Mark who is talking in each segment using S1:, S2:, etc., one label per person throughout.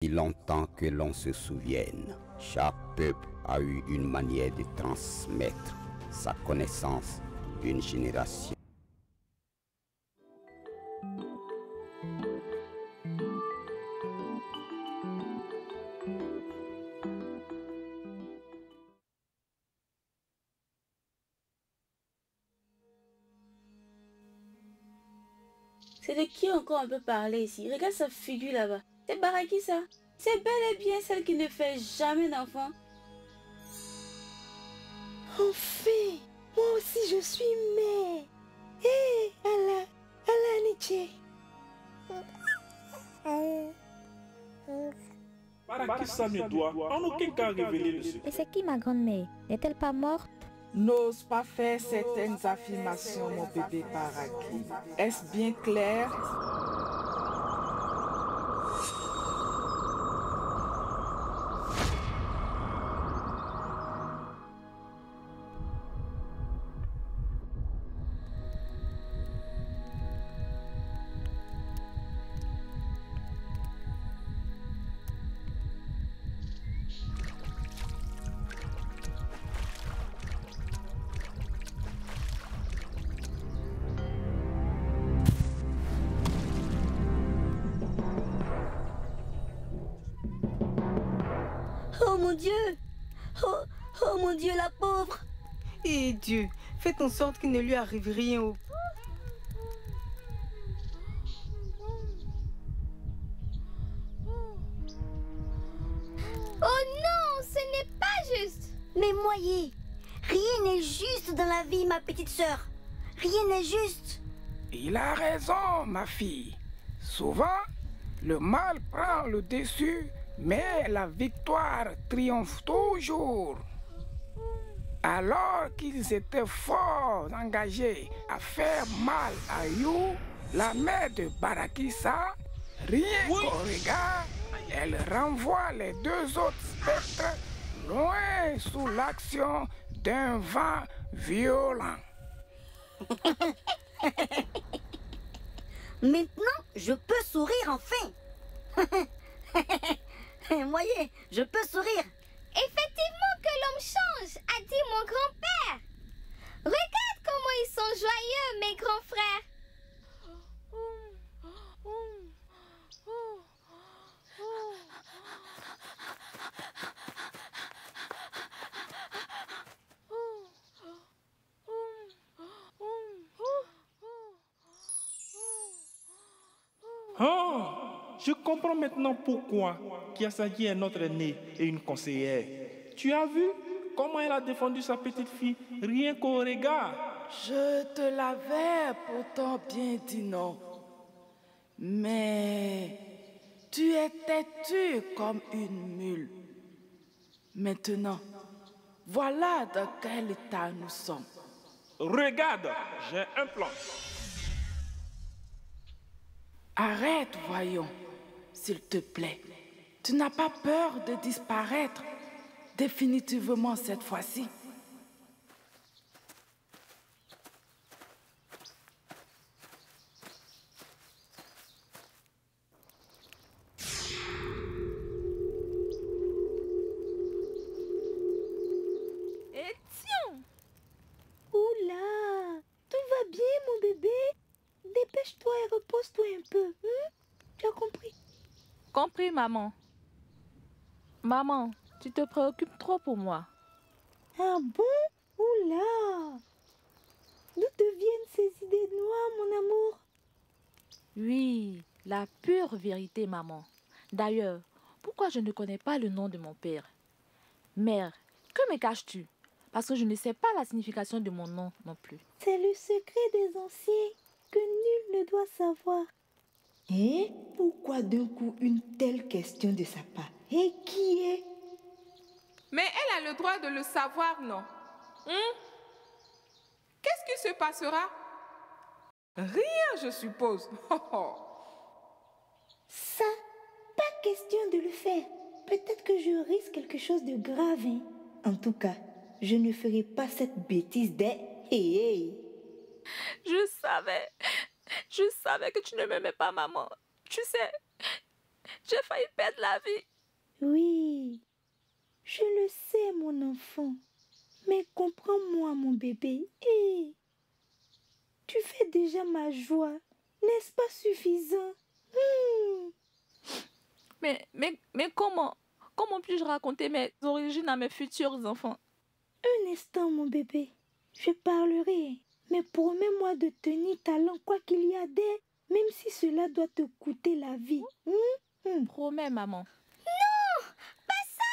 S1: Si longtemps que l'on se souvienne, chaque peuple a eu une manière de transmettre sa connaissance d'une génération.
S2: C'est de qui encore on peut parler ici? Regarde sa figure là-bas. C'est Baraki ça? C'est bel et bien celle qui ne fait jamais d'enfant.
S3: Enfin, moi aussi je suis mère. Hé, Allah, Allah Nietzsche.
S4: Barakissa ne doit en aucun cas révéler le secret.
S5: Et c'est qui ma grand-mère? N'est-elle pas morte?
S6: N'ose pas faire certaines affirmations, mon bébé Baraki. Est-ce bien clair?
S3: Oh mon Dieu! Oh mon Dieu, la pauvre!
S7: Et Dieu, faites en sorte qu'il ne lui arrive rien au...
S8: Oh non, ce n'est pas juste.
S3: Mais Moyer, rien n'est juste dans la vie, ma petite sœur. Rien n'est juste.
S9: Il a raison, ma fille. Souvent, le mal prend le dessus, mais la victoire triomphe toujours. Alors qu'ils étaient fort engagés à faire mal à You, la mère de Barakissa, rien qu'au regard, elle renvoie les deux autres spectres loin sous l'action d'un vent violent.
S3: Maintenant, je peux sourire enfin. Moyer, je peux sourire.
S8: Effectivement que l'homme change, a dit mon grand-père. Regarde comment ils sont joyeux, mes grands frères.
S4: Ah, je comprends maintenant pourquoi Kiasagi est notre aînée et une conseillère. Tu as vu comment elle a défendu sa petite fille rien qu'au regard?
S6: Je te l'avais pourtant bien dit non. Mais tu es têtu comme une mule. Maintenant, voilà dans quel état nous sommes.
S4: Regarde, j'ai un plan.
S6: Arrête, voyons, s'il te plaît. Tu n'as pas peur de disparaître définitivement cette fois-ci?
S7: Et tiens!
S3: Oula, tout va bien, mon bébé? Dépêche-toi et repose-toi un peu. Tu as compris?
S5: Compris, maman. Maman, tu te préoccupes trop pour moi.
S3: Ah bon? Oula! D'où te viennent ces idées noires, mon amour?
S5: Oui, la pure vérité, maman. D'ailleurs, pourquoi je ne connais pas le nom de mon père? Mère, que me caches-tu? Parce que je ne sais pas la signification de mon nom non plus.
S3: C'est le secret des anciens que nul ne doit savoir.
S10: Et pourquoi d'un coup une telle question de sa part? Et qui est?
S7: Mais elle a le droit de le savoir, non? Qu'est-ce qui se passera? Rien, je suppose.
S3: Ça, pas question de le faire. Peut-être que je risque quelque chose de grave. En tout cas, je ne ferai pas cette bêtise des... Hey.
S5: Je savais que tu ne m'aimais pas, maman. Tu sais, J'ai failli perdre la vie.
S3: Oui, je le sais, mon enfant. Mais comprends-moi, mon bébé. Hé, tu fais déjà ma joie. N'est-ce pas suffisant?
S5: Mais comment? Comment puis-je raconter mes origines à mes futurs enfants?
S3: Un instant, mon bébé. Je parlerai. Mais promets-moi de tenir ta langue quoi qu'il y a d'elle, même si cela doit te coûter la vie.
S5: Promets, maman.
S8: Non, pas ça.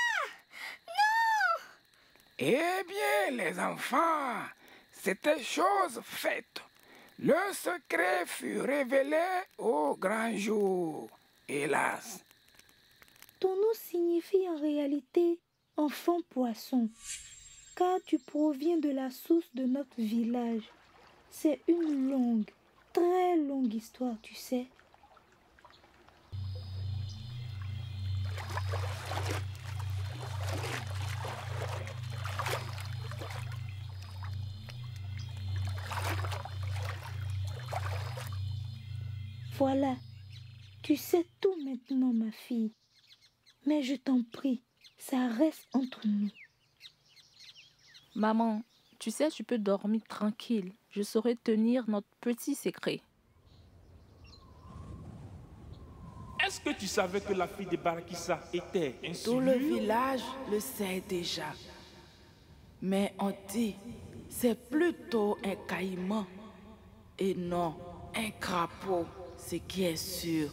S8: Non.
S9: Eh bien, les enfants, c'était chose faite. Le secret fut révélé au grand jour. Hélas.
S3: Ton nom signifie en réalité enfant poisson, car tu proviens de la source de notre village. C'est une longue, très longue histoire, tu sais. Voilà, tu sais tout maintenant, ma fille. Mais je t'en prie, ça reste entre nous.
S5: Maman, tu sais, tu peux dormir tranquille. Je saurai tenir notre petit secret.
S4: Est-ce que tu savais que la fille de Barakissa était un
S6: Tout le village le sait déjà. Mais on dit, c'est plutôt un caïman et non un crapaud, ce qui est sûr.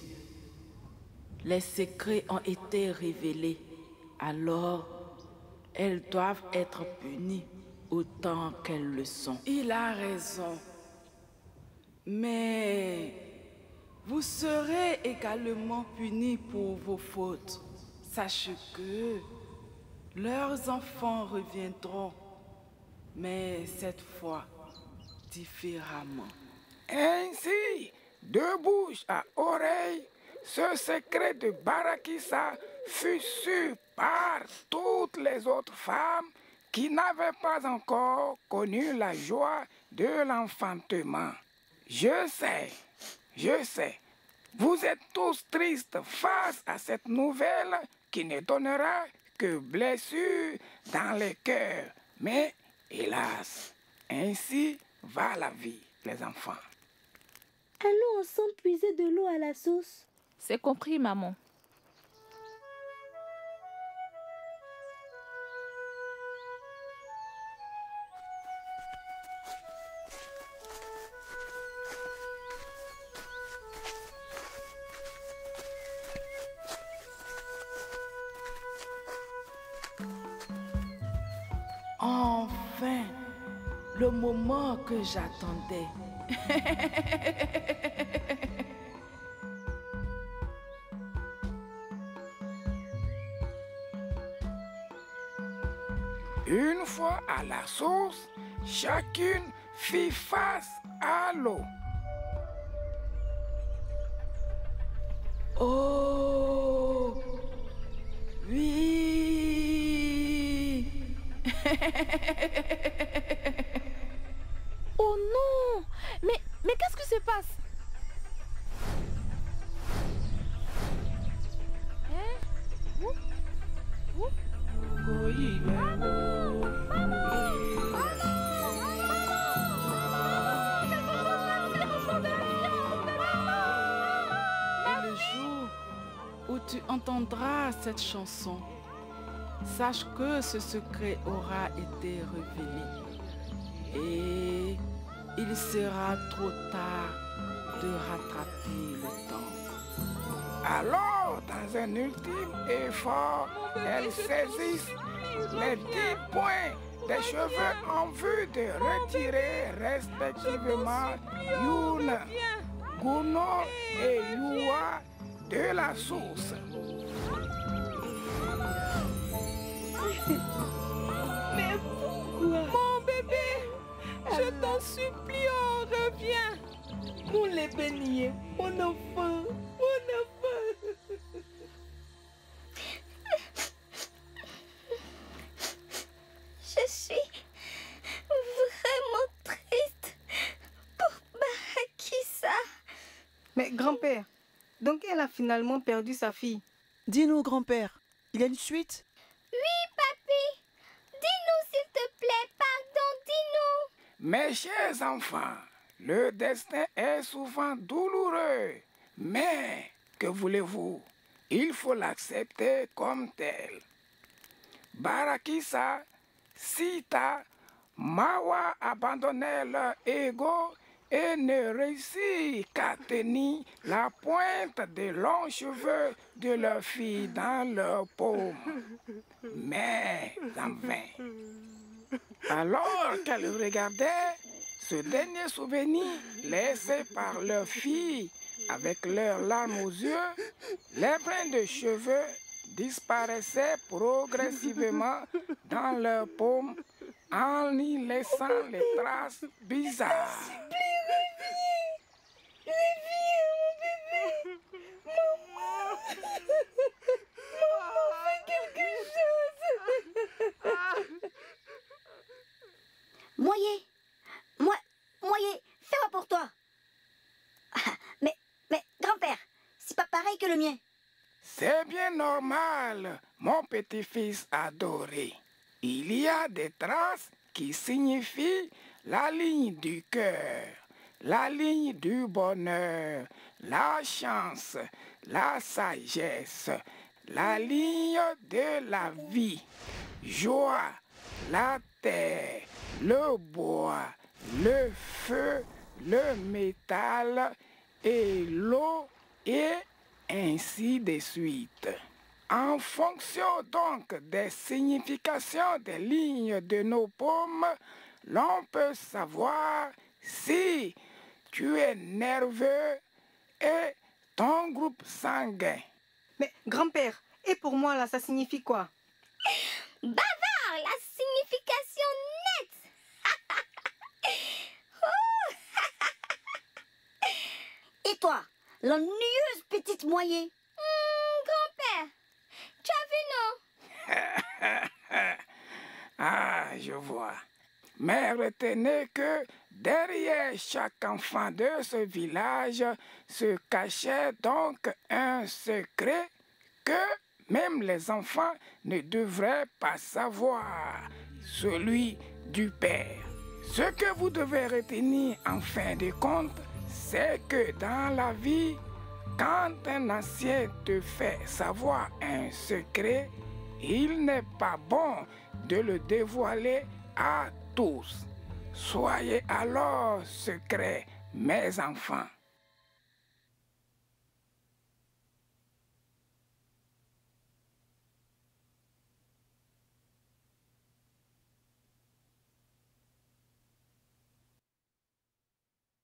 S6: Les secrets ont été révélés, alors elles doivent être punies autant qu'elles le sont. Il a raison. Mais vous serez également punis pour vos fautes. Sachez que leurs enfants reviendront, mais cette fois différemment.
S9: Ainsi, de bouche à oreille, ce secret de Barakissa fut su par toutes les autres femmes qui n'avaient pas encore connu la joie de l'enfantement. Je sais, vous êtes tous tristes face à cette nouvelle qui ne donnera que blessures dans les cœurs. Mais hélas, ainsi va la vie, les enfants.
S3: Allons ensemble puiser de l'eau à la source.
S5: C'est compris, maman.
S6: Enfin, le moment que j'attendais.
S9: Une fois à la source, chacune fit face à l'eau.
S6: Oh, oui.
S5: Oh non! Mais qu'est-ce qui se passe?
S6: Et le jour où tu entendras cette chanson, sache que ce secret aura été révélé. Et il sera trop tard de rattraper le temps.
S9: Alors, dans un ultime effort, elles saisissent les 10 points des cheveux en vue de retirer respectivement Yuna, Guno et Yua de la source.
S3: Mais pourquoi?
S7: Mon bébé, je t'en supplie, oh, reviens.
S3: Mon lait béni, mon enfant, mon enfant.
S8: Je suis vraiment triste pour Barakissa.
S11: Mais grand-père, donc elle a finalement perdu sa fille. Dis-nous, grand-père, il y a une suite?
S8: Oui, papi. Dis-nous, s'il te plaît. Pardon, dis-nous.
S9: Mes chers enfants, le destin est souvent douloureux. Mais, que voulez-vous? Il faut l'accepter comme tel. Barakissa, Sita, Mawa abandonnaient leur ego et ne réussissent qu'à tenir la pointe des longs cheveux de leur fille dans leur paume. Mais en vain. Alors qu'elles regardaient ce dernier souvenir laissé par leur fille avec leurs larmes aux yeux, les brins de cheveux disparaissaient progressivement dans leur paume en y laissant les traces bizarres.
S3: Reviens, mon bébé. Maman. Maman, fais quelque chose.
S12: Moyer, fais-moi pour toi. Mais, grand-père, c'est pas pareil que le mien.
S9: C'est bien normal, mon petit-fils adoré. Il y a des traces qui signifient la ligne du cœur, la ligne du bonheur, la chance, la sagesse, la ligne de la vie, joie, la terre, le bois, le feu, le métal et l'eau et ainsi de suite. En fonction donc des significations des lignes de nos paumes, l'on peut savoir si tu es nerveux et ton groupe sanguin.
S13: Mais grand-père, et pour moi là, ça signifie quoi?
S8: Bavard, la signification nette.
S12: Et toi, l'ennuyeuse petite Moyer?
S8: Grand-père, tu as vu, non?
S9: Ah, je vois. Mais retenez que derrière chaque enfant de ce village se cachait donc un secret que même les enfants ne devraient pas savoir, celui du Père. Ce que vous devez retenir en fin de compte, c'est que dans la vie, quand un ancien te fait savoir un secret, il n'est pas bon de le dévoiler à tous. Soyez alors secrets, mes enfants.